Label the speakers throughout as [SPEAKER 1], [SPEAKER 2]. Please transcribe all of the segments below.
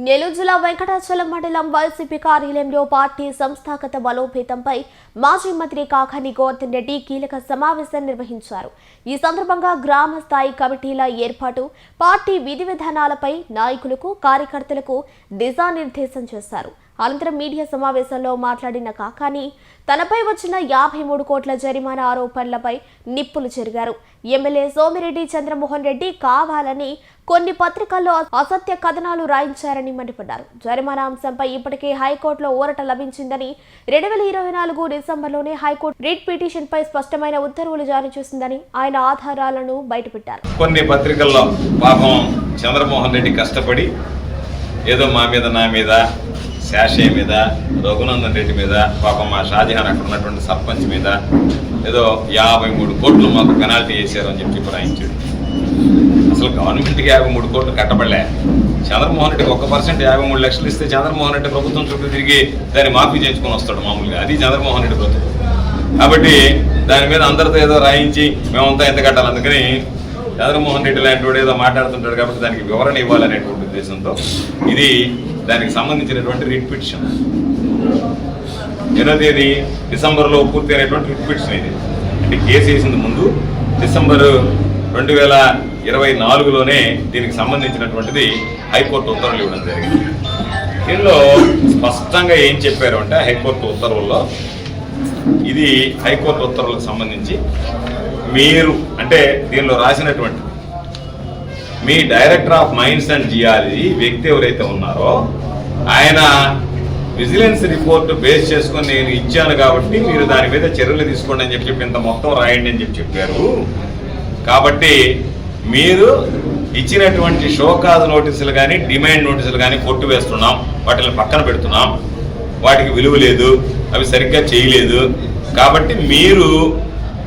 [SPEAKER 1] నెల్లూరు జిల్లా వెంకటాచలం మండలం వైసీపీ కార్యాలయంలో పార్టీ సంస్థాగత బలోపేతంపై మాజీ మంత్రి కాకాని గోవర్ధన్ రెడ్డి కీలక సమావేశం నిర్వహించారు. ఈ సందర్భంగా గ్రామ స్థాయి కమిటీల ఏర్పాటు, పార్టీ విధి విధానాలపై నాయకులకు, కార్యకర్తలకు దిశానిర్దేశం చేశారు. అనంతరం మీడియా సమావేశంలో మాట్లాడిన కాకాని తనపై వచ్చిన 53 కోట్ల జరిమానా ఆరోపణలపై నిప్పులు చెరిగారు. ఎమ్మెల్యే సోమిరెడ్డి చంద్రమోహన్ రెడ్డి కావాలని కొన్ని పత్రికల్లో అసత్య కథనాలు రాయించారని మండిపడ్డారు. జరిమానా అంశంపై ఇప్పటికే హైకోర్టులో ఊరట లభించిందని, 2024 డిసెంబర్లోనే హైకోర్టు రిట్ పిటిషన్పై స్పష్టమైన ఉత్తర్వులు జారీ చేసిందని ఆయన ఆధారాలను బయటపెట్టారు.
[SPEAKER 2] కొన్ని పత్రికల్లో పాపం చంద్రమోహన్ రెడ్డి కష్టపడి ఏదో మా మీద, నా మీద, శాషయ్య మీద, రఘునందన్ రెడ్డి మీద, పాపం మా షాజహాన్ అక్కడ ఉన్నటువంటి సర్పంచ్ మీద ఏదో 53 కోట్లు మాకు పెనాల్టీ చేశారు అని చెప్పి రాయించాడు. అసలు గవర్నమెంట్కి 53 కోట్లు కట్టబడలే. చంద్రమోహన్ రెడ్డికి 1% 53 లక్షలు ఇస్తే చంద్రమోహన్ రెడ్డి ప్రభుత్వం చుట్టూ తిరిగి దాన్ని మాఫీ చేసుకుని వస్తాడు మామూలుగా. అది చంద్రమోహన్ రెడ్డి ప్రభుత్వం. కాబట్టి దాని మీద అందరితో ఏదో రాయించి మేమంతా ఎంత కట్టాలి, అందుకని చంద్రమోహన్ రెడ్డి లాంటి వాడు ఏదో మాట్లాడుతుంటాడు కాబట్టి దానికి వివరణ ఇవ్వాలనేటువంటి ఉద్దేశంతో ఇది దానికి సంబంధించినటువంటి రిట్ పిటిషన్. 8వ తేదీ డిసెంబర్లో పూర్తి అయినటువంటి రిట్ పిటిషన్ ఇది. అంటే కేసు వేసింది ముందు డిసెంబర్ 2024లోనే దీనికి సంబంధించినటువంటిది హైకోర్టు ఉత్తర్వులు ఇవ్వడం జరిగింది. దీనిలో స్పష్టంగా ఏం చెప్పారు అంటే హైకోర్టు ఉత్తర్వుల్లో, ఇది హైకోర్టు ఉత్తర్వులకు సంబంధించి మీరు అంటే దీనిలో రాసినటువంటి మీ director of mines and geology వ్యక్తి ఎవరైతే ఉన్నారో ఆయన విజిలెన్స్ రిపోర్ట్ బేస్ చేసుకొని నేను ఇచ్చాను కాబట్టి మీరు దాని మీద చర్యలు తీసుకోండి అని చెప్పి ఇంత మొత్తం రాయండి అని చెప్పారు. కాబట్టి మీరు ఇచ్చినటువంటి షోకాజ్ నోటీసులు కానీ, డిమాండ్ నోటీసులు కానీ కొట్టివేస్తున్నాం, వాటిని పక్కన పెడుతున్నాం, వాటికి విలువ లేదు, అవి సరిగ్గా చేయలేదు. కాబట్టి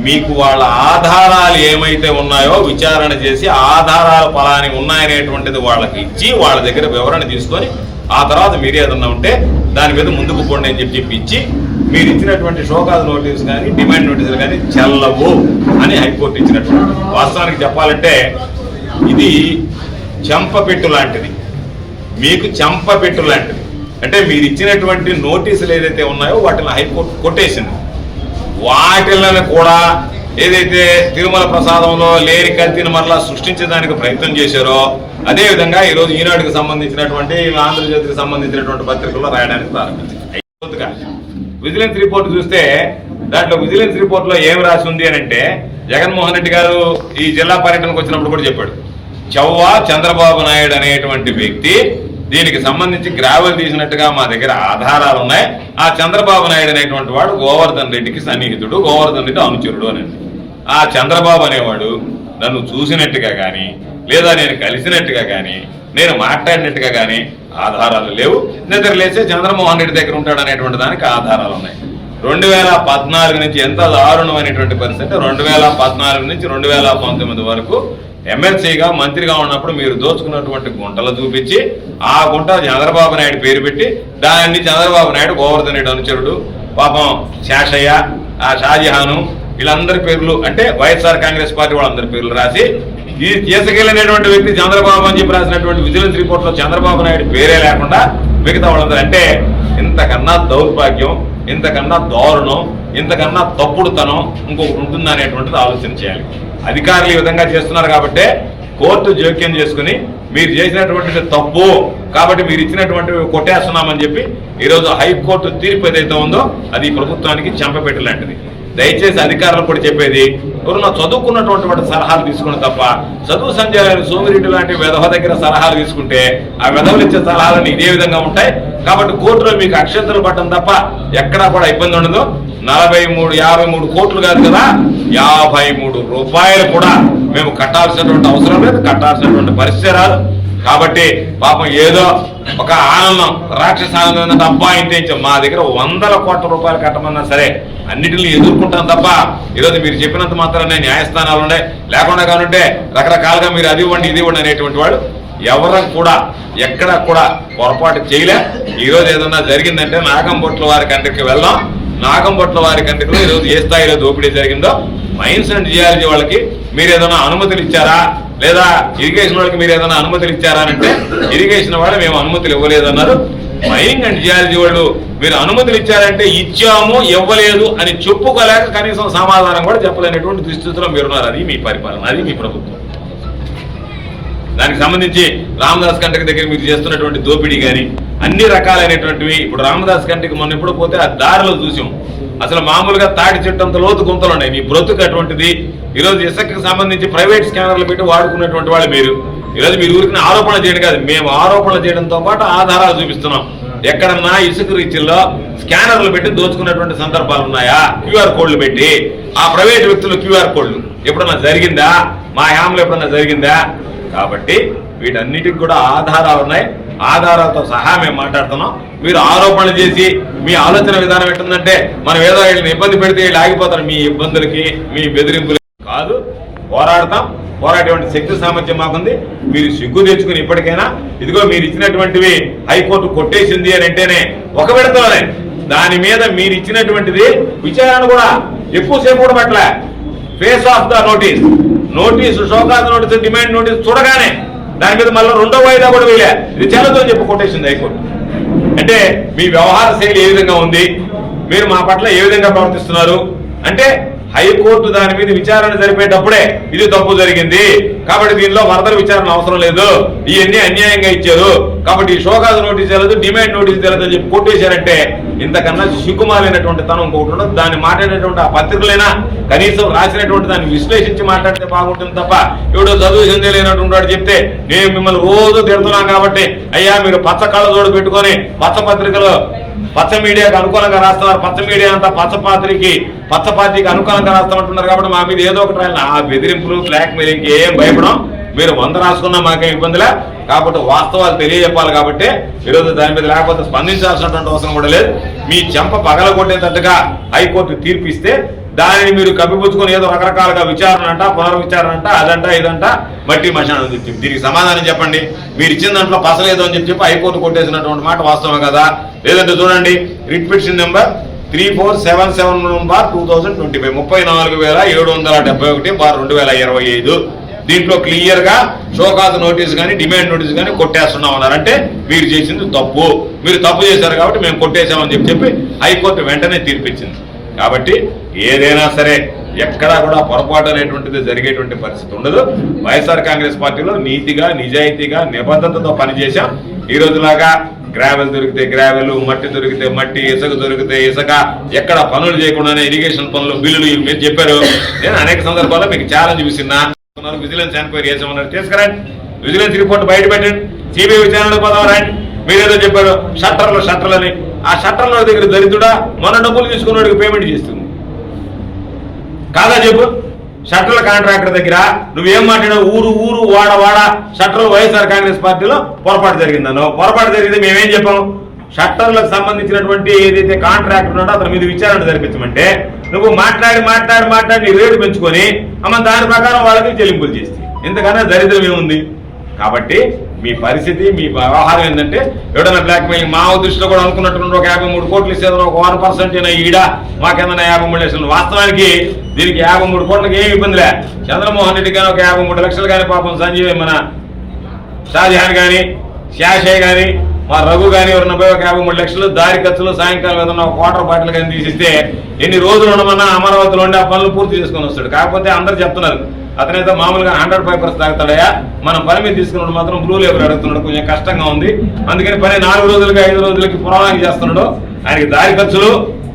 [SPEAKER 2] మీకు వాళ్ళ ఆధారాలు ఏమైతే ఉన్నాయో విచారణ చేసి ఆధారాలు ఫలాని ఉన్నాయనేటువంటిది వాళ్ళకి ఇచ్చి వాళ్ళ దగ్గర వివరణ తీసుకొని ఆ తర్వాత మీరు ఏదన్నా ఉంటే దాని మీద ముందుకు పోండి అని చెప్పి ఇచ్చి మీరు ఇచ్చినటువంటి షోకాజ్ నోటీసు కానీ, డిమాండ్ నోటీసులు కానీ చెల్లవు అని హైకోర్టు ఇచ్చినటువంటి. వాస్తవానికి చెప్పాలంటే ఇది చెంపపెట్టు లాంటిది, మీకు చెంపపెట్టు లాంటిది. అంటే మీరు ఇచ్చినటువంటి నోటీసులు ఏదైతే ఉన్నాయో వాటిని హైకోర్టు కొట్టేసింది. వాటిలను కూడా ఏదైతే తిరుమల ప్రసాదంలో లేని కల్తీని మరలా సృష్టించడానికి ప్రయత్నం చేశారో అదేవిధంగా ఈరోజు ఈనాడుకు సంబంధించినటువంటి, ఆంధ్రజ్యోతికి సంబంధించినటువంటి పత్రికల్లో రాయడానికి ప్రారంభించింది. విజిలెన్స్ రిపోర్ట్ చూస్తే దాంట్లో విజిలెన్స్ రిపోర్ట్లో ఏం రాసి ఉంది అని అంటే, జగన్మోహన్ రెడ్డి గారు ఈ జిల్లా పర్యటనకు వచ్చినప్పుడు కూడా చెప్పాడు, చవ్వా చంద్రబాబు నాయుడు అనేటువంటి వ్యక్తి దీనికి సంబంధించి గ్రావెల్ తీసినట్టుగా మా దగ్గర ఆధారాలు ఉన్నాయి. ఆ చంద్రబాబు నాయుడు అనేటువంటి వాడు గోవర్ధన్ రెడ్డికి సన్నిహితుడు, గోవర్ధన్ రెడ్డి అనుచరుడు అని. ఆ చంద్రబాబు అనేవాడు నన్ను చూసినట్టుగా కానీ, లేదా నేను కలిసినట్టుగా కానీ, నేను మాట్లాడినట్టుగా కానీ ఆధారాలు లేవు. నిద్రలేసే చంద్రమోహన్ రెడ్డి దగ్గర ఉంటాడు అనేటువంటి దానికి ఆధారాలు ఉన్నాయి. 2014 నుంచి ఎంత దారుణమైనటువంటి పరిస్థితి, 2014 నుంచి 2019 వరకు ఎమ్మెల్సీగా, మంత్రిగా ఉన్నప్పుడు మీరు దోచుకున్నటువంటి గుంటలు చూపించి ఆ గుంట చంద్రబాబు నాయుడు పేరు పెట్టి దాన్ని చంద్రబాబు నాయుడు గోవర్ధన్ రెడ్డి అనుచరుడు, పాపం శాషయ్య, ఆ షాజహాను, వీళ్ళందరి పేర్లు అంటే వైఎస్ఆర్ కాంగ్రెస్ పార్టీ వాళ్ళందరి పేర్లు రాసి ఈ తీసుకెళ్ళినటువంటి వ్యక్తి చంద్రబాబు అని చెప్పి రాసినటువంటి విజిలెన్స్ రిపోర్ట్లో చంద్రబాబు నాయుడు పేరే లేకుండా మిగతా వాళ్ళందరూ. అంటే ఇంతకన్నా దౌర్భాగ్యం, ఇంతకన్నా దారుణం, ఇంతకన్నా తప్పుడుతనం ఇంకొకటి ఉంటుందా అనేటువంటిది ఆలోచన చేయాలి. అధికారులు ఈ విధంగా చేస్తున్నారు కాబట్టి కోర్టు జోక్యం చేసుకుని మీరు చేసినటువంటి తప్పు కాబట్టి మీరు ఇచ్చినటువంటి కొట్టేస్తున్నామని చెప్పి ఈరోజు హైకోర్టు తీర్పు ఏదైతే ఉందో అది ప్రభుత్వానికి చెంపపెట్టు లాంటిది. దయచేసి అధికారులు కూడా చెప్పేది, ఎవరన్నా చదువుకున్నటువంటి వాటి సలహాలు తీసుకుని తప్ప చదువు సంధ్యాలు సోమిరెడ్డి లాంటి వెధవ దగ్గర సలహాలు తీసుకుంటే ఆ వెధవలు ఇచ్చే సలహాలను ఇదే విధంగా ఉంటాయి. కాబట్టి కోర్టులో మీకు అక్షంతలు పట్టడం తప్ప ఎక్కడా కూడా ఇబ్బంది ఉండదు. 53 కోట్లు కాదు కదా, 53 రూపాయలు కూడా మేము కట్టాల్సినటువంటి అవసరం లేదు, కట్టాల్సినటువంటి పరిస్థితి రాదు. కాబట్టి పాపం ఏదో ఒక ఆనందం, రాక్షస ఆనందం తప్ప ఇంటే మా దగ్గర 100 కోట్ల రూపాయలు కట్టమన్నా సరే అన్నిటిని ఎదుర్కొంటాం తప్ప ఈరోజు మీరు చెప్పినంత మాత్రాన్ని న్యాయస్థానాలు ఉన్నాయి, లేకుండా కానుంటే రకరకాలుగా మీరు అది ఇవ్వండి ఇది ఇవ్వండి అనేటువంటి వాడు ఎవరు కూడా ఎక్కడ కూడా పొరపాటు చేయలే. ఈరోజు ఏదన్నా జరిగిందంటే నాగంబొట్ల వారి కంట్రీకి వెళ్దాం. నాగంబొట్ల వారి కంట్రీలో ఈరోజు ఏ స్థాయిలో దోపిడీ జరిగిందో, మైన్స్ అండ్ జియాలజీ వాళ్ళకి మీరు ఏదైనా అనుమతులు ఇచ్చారా, లేదా ఇరిగేషన్ వాళ్ళకి మీరు ఏదైనా అనుమతులు ఇచ్చారా అంటే ఇరిగేషన్ వాళ్ళు మేము అనుమతులు ఇవ్వలేదన్నారు. మైనింగ్ అండ్ జియాలజీ వాళ్ళు మీరు అనుమతులు ఇచ్చారంటే ఇచ్చాము ఇవ్వలేదు అని చెప్పుకోలేక కనీసం సమాధానం కూడా చెప్పలేనటువంటి దుస్థితిలో మీరున్నారు. అది మీ పరిపాలన, అది మీ ప్రభుత్వం. దానికి సంబంధించి రామదాస్ కంటకి దగ్గర మీరు చేస్తున్నటువంటి దోపిడీ కానీ అన్ని రకాలైనటువంటివి. ఇప్పుడు రామదాస్ కంటకి మొన్న ఎప్పుడు పోతే ఆ దారిలో చూసాం, అసలు మామూలుగా తాటి చెట్టు అంత లోతు గుంతలు ఉన్నాయి. మీ బ్రతుకు అటువంటిది. ఈరోజు ఇసుకకి సంబంధించి ప్రైవేట్ స్కానర్లు పెట్టి వాడుకున్నటువంటి వాళ్ళు మీరు. ఈరోజు మీరు ఊరికి ఆరోపణ చేయడం కాదు, మేము ఆరోపణలు చేయడంతో పాటు ఆధారాలు చూపిస్తున్నాం. ఎక్కడన్నా ఇసుక రీచ్ల్లో స్కానర్లు పెట్టి దోచుకున్నటువంటి సందర్భాలు ఉన్నాయా? క్యూఆర్ కోడ్లు పెట్టి ఆ ప్రైవేట్ వ్యక్తులు క్యూఆర్ కోడ్లు ఎప్పుడన్నా జరిగిందా? మా హ్యాంలో ఎప్పుడన్నా జరిగిందా? కాబట్టి వీటన్నిటికి కూడా ఆధారాలు ఉన్నాయి. ఆధారాలతో సహా మేము మాట్లాడుతున్నాం. మీరు ఆరోపణలు చేసి మీ ఆలోచన విధానం ఎట్టుందంటే మనం ఏదో వీళ్ళని ఇబ్బంది పెడితే వీళ్ళు ఆగిపోతారు. మీ ఇబ్బందులకి మీ బెదిరింపులకి కాదు, పోరాడతాం. పోరాటటువంటి శక్తి సామర్థ్యం మాకుంది. మీరు సిగ్గు తెచ్చుకుని ఇప్పటికైనా ఇదిగో మీరు ఇచ్చినటువంటివి హైకోర్టు కొట్టేసింది అని అంటేనే ఒక విడతలోనే దాని మీద మీరు ఇచ్చినటువంటిది విచారణ కూడా ఎక్కువసేపు కూడా పట్ల face of the notice show cause notice demand notice చూడగానే దాని మీద మళ్ళీ రెండో వాయిదా కూడా వేయలే. ఇది చెల్లతో చెప్పి కొట్టేసింది హైకోర్టు. అంటే మీ వ్యవహార శైలి ఏ విధంగా ఉంది, మీరు మా పట్ల ఏ విధంగా ప్రవర్తిస్తున్నారు అంటే హైకోర్టు దాని మీద విచారణ జరిపేటప్పుడే ఇది తప్పు జరిగింది కాబట్టి దీనిలో వరదల విచారణ అవసరం లేదు, ఇవన్నీ అన్యాయంగా ఇచ్చారు కాబట్టి ఈ షోకాజ్ నోటీస్ చేయలేదు, డిమాండ్ నోటీస్ చేయలేదు అని చెప్పి కొట్టేశారంటే ఇంతకన్నా సిగ్గుమాలైనటువంటి తనం ఇంకొకటి ఉండదు. దాన్ని మాట్లాడేటువంటి ఆ పత్రికలైనా కనీసం రాసినటువంటి దాన్ని విశ్లేషించి మాట్లాడితే బాగుంటుంది తప్ప ఎవడో చదువు చెందే లేనటువంటి వాడు చెప్తే నేను మిమ్మల్ని రోజు తిడుతున్నాం కాబట్టి అయ్యా మీరు పచ్చ కళ్ళజోడు పెట్టుకొని పచ్చ పత్రికలో పచ్చ మీడియాకి అనుకూలంగా రాస్తున్నారు, పచ్చ మీడియా అంతా పచ్చ పార్టీకి అనుకూలంగా రాస్తామంటున్నారు కాబట్టి మా మీద ఏదో ఒకటి రాయాలి. ఆ బెదిరింపులు బ్లాక్ మెయిలింగ్కి ఏం భయపడం, మీరు 100 రాసుకున్నా మాకేం ఇబ్బందిలే. కాబట్టి వాస్తవాలు తెలియజెప్పాలి కాబట్టి ఈరోజు దాని మీద లేకపోతే స్పందించాల్సినటువంటి అవసరం కూడా లేదు. మీ చెంప పగలగొట్టేటట్టుగా హైకోర్టు తీర్పిస్తే దానిని మీరు కప్పిపుచ్చుకొని ఏదో రకరకాలుగా విచారణ అంట, పునర్విచారణ అంట, అదంట ఇదంట మట్టి మశానం చెప్పి దీనికి సమాధానం చెప్పండి. మీరు ఇచ్చిన దాంట్లో పసలేదు అని చెప్పి హైకోర్టు కొట్టేసినటువంటి మాట వాస్తవం కదా? లేదంటే చూడండి, రిట్ పిటిషన్ నెంబర్ 3477/2025 34,771/2025 దీంట్లో క్లియర్ గా షోకాజ్ నోటీస్ కానీ డిమాండ్ నోటీస్ కానీ కొట్టేస్తున్నాం అన్నారంటే మీరు చేసింది తప్పు, మీరు తప్పు చేశారు కాబట్టి మేము కొట్టేశామని చెప్పి హైకోర్టు వెంటనే తీర్పిచ్చింది. కాబట్టి ఏదైనా సరే ఎక్కడా కూడా పొరపాటు అనేటువంటిది జరిగేటువంటి పరిస్థితి ఉండదు. వైఎస్ఆర్ కాంగ్రెస్ పార్టీలో నీతిగా నిజాయితీగా నిబద్ధతతో పనిచేశాం. ఈ రోజులాగా గ్రావెల్ దొరికితే గ్రావెల్, మట్టి దొరికితే మట్టి, ఇసుక దొరికితే ఇసుక, ఎక్కడ పనులు చేయకుండానే ఇరిగేషన్ పనులు బిల్లులు మీరు చెప్పారు. నేను అనేక సందర్భాల్లో మీకు ఛాలెంజ్ విసిన్నా. విజిలెన్స్ ఎంక్వైరీ చేసామన్నారు, తీసుకురండి. విజిలెన్స్ రిపోర్ట్ బయట పెట్టండి, సిబిఐ విచారణకు పోదాం రండి. మీరేదో చెప్పారు షట్టర్లు అని. ఆ షట్టర్ల దగ్గర దరిద్రుడా మన డబ్బులు తీసుకున్నవాడికి పేమెంట్ చేస్తుంది కాదా చెప్పు? షట్టర్ల కాంట్రాక్టర్ దగ్గర నువ్వేం మాట్లాడావు? ఊరు వాడ షట్టర్లు వైఎస్ఆర్ కాంగ్రెస్ పార్టీలో పొరపాటు జరిగిందనో. పొరపాటు జరిగింది మేమేం చెప్పాము? షట్టర్లకు సంబంధించినటువంటి ఏదైతే కాంట్రాక్టర్ ఉన్నాడో అతని మీద విచారణ జరిపించమంటే నువ్వు మాట్లాడి నీ రేటు పెంచుకొని దాని ప్రకారం వాళ్ళకి చెల్లింపులు చేస్తాయి. ఇంతకన్నా దరిద్రం ఏముంది? కాబట్టి మీ పరిస్థితి, మీ వ్యవహారం ఏంటంటే ఎవడన్నా బ్లాక్ మెయిలింగ్ మా దృష్టిలో కూడా అనుకున్నట్టు ఒక 53 కోట్లు ఇచ్చేదో ఒక 1% ఈడ మాకేదన్నా 53 లక్షలు. వాస్తవానికి దీనికి 53 కోట్లకి ఏమి ఇబ్బందిలే. చంద్రమోహన్ రెడ్డి కానీ ఒక 53 లక్షలు కానీ, పాపం సంజీవ్ మన షాజహాన్ కానీ, శాషయ్య కానీ, మా రఘు కానీ ఎవరన్నా పోయి ఒక 53 లక్షలు దారి ఖర్చులు, సాయంకాలం ఏదన్నా ఒక వాటర్ బాటిల్ కానీ తీసిస్తే ఎన్ని రోజులు ఉండమన్నా అమరావతిలో ఉండి ఆ పనులు పూర్తి చేసుకొని వస్తాడు. కాకపోతే అందరు చెప్తున్నారు అతనైతే మామూలుగా 100 పేపర్స్ తాగుతాడయా, మనం పని మీద తీసుకున్నాడు మాత్రం బ్లూ లేబర్ అడుగుతున్నాడు, కొంచెం కష్టంగా ఉంది. అందుకని పని 4 రోజులకి 5 రోజులకి పురాణానికి చేస్తున్నాడు. ఆయనకి దారి ఖర్చులు,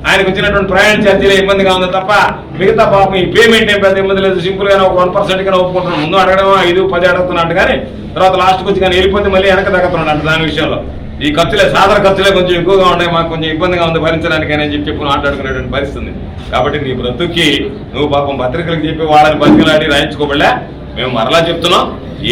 [SPEAKER 2] ఆయనకు వచ్చినటువంటి ప్రయాణ ఛార్జీలే ఇబ్బందిగా ఉంది తప్ప మిగతా పాపం ఈ పేమెంట్ ఏం పెద్ద ఇబ్బంది లేదు. సింపుల్ గానే ఒక 1% గానే ఒప్పుకుంటున్నాడు. ముందు అడగడం 5-10 అడుగుతున్నట్టు కానీ తర్వాత లాస్ట్కి వచ్చి కానీ వెళ్ళిపోతే మళ్ళీ వెనక తగ్గుతున్నాడు అంటే దాని విషయంలో. ఈ ఖర్చులే సాధారణ ఖర్చులే కొంచెం ఎక్కువగా ఉన్నాయి, మాకు కొంచెం ఇబ్బందిగా ఉంది భరించడానికి అని చెప్పి మాట్లాడుకునేటువంటి పరిస్థితి. కాబట్టి నీ బ్రతుక్కి నువ్వు పాపం పత్రికలకు చెప్పి వాళ్ళని బతికిలాడి రాయించుకోబడలే. మేము మరలా చెప్తున్నాం,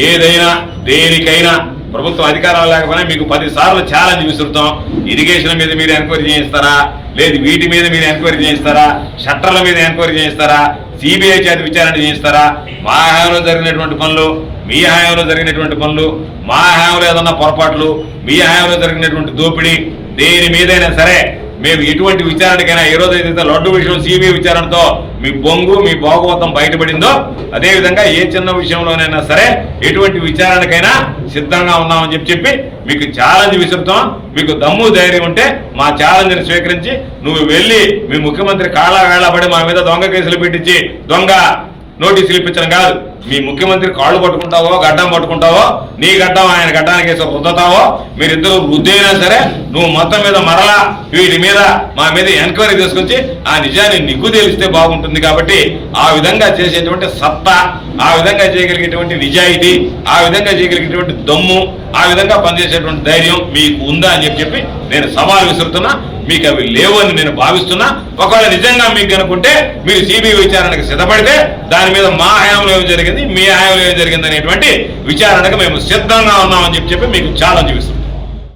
[SPEAKER 2] ఏదైనా దేనికైనా ప్రభుత్వం అధికారాలు లేకపోయినా మీకు 10 సార్లు ఛాలెంజ్ విసురుతాం. ఇరిగేషన్ మీద మీరు ఎంక్వైరీ చేయిస్తారా, లేదు వీటి మీద మీరు ఎంక్వైరీ చేయిస్తారా, షట్టర్ల మీద ఎంక్వైరీ చేయిస్తారా, సిబిఐ చేత విచారణ చేయిస్తారా, మా హయాంలో జరిగినటువంటి పనులు, మీ హయాంలో జరిగినటువంటి పనులు, మా హయాంలో ఏదన్నా పొరపాట్లు, మీ హయాంలో జరిగినటువంటి దోపిడీ, దేని మీదైనా సరే మేము ఎటువంటి విచారణకైనా ఏ రోజు ఏదైతే లడ్డు విషయం సిబిఐ విచారణతో మీ బొంగు మీ భాగవతం బయటపడిందో అదేవిధంగా ఏ చిన్న విషయంలోనైనా సరే ఎటువంటి విచారణకైనా సిద్ధంగా ఉన్నామని చెప్పి మీకు ఛాలెంజ్ విసురుతాం. మీకు దమ్ము ధైర్యం ఉంటే మా ఛాలెంజ్ని స్వీకరించి నువ్వు వెళ్ళి మీ ముఖ్యమంత్రి కాళ్ళ వేళపడి మా మీద దొంగ కేసులు పెట్టించి దొంగ నోటీసులు ఇప్పించడం కాదు. మీ ముఖ్యమంత్రి కాళ్ళు పట్టుకుంటావో గడ్డం పట్టుకుంటావో నీ గడ్డం ఆయన గడ్డానికి వేసి రుద్దుతావో మీరిద్దరు వృద్ధి సరే నువ్వు మొత్తం మీద మరలా వీటి మీద మా మీద ఎంక్వైరీ తీసుకొచ్చి ఆ నిజాన్ని నిగ్గు తేలిస్తే బాగుంటుంది. కాబట్టి ఆ విధంగా చేసేటువంటి సత్తా, ఆ విధంగా చేయగలిగేటువంటి నిజాయితీ, ఆ విధంగా చేయగలిగేటువంటి దమ్ము, ఆ విధంగా పనిచేసేటువంటి ధైర్యం మీకు ఉందా అని చెప్పి నేను సవాల్ విసురుతున్నా. మీకు అవి లేవు అని నేను భావిస్తున్నా. ఒకవేళ నిజంగా మీకు కనుకుంటే మీరు సిబిఐ విచారణకు సిద్ధపడితే దాని మీద మా హయాంలో ఏం జరిగింది, మీ హయాంలో ఏం జరిగింది అనేటువంటి విచారణకు మేము సిద్ధంగా ఉన్నామని చెప్పి మీకు ఛాలెంజ్ ఇస్తున్నాం.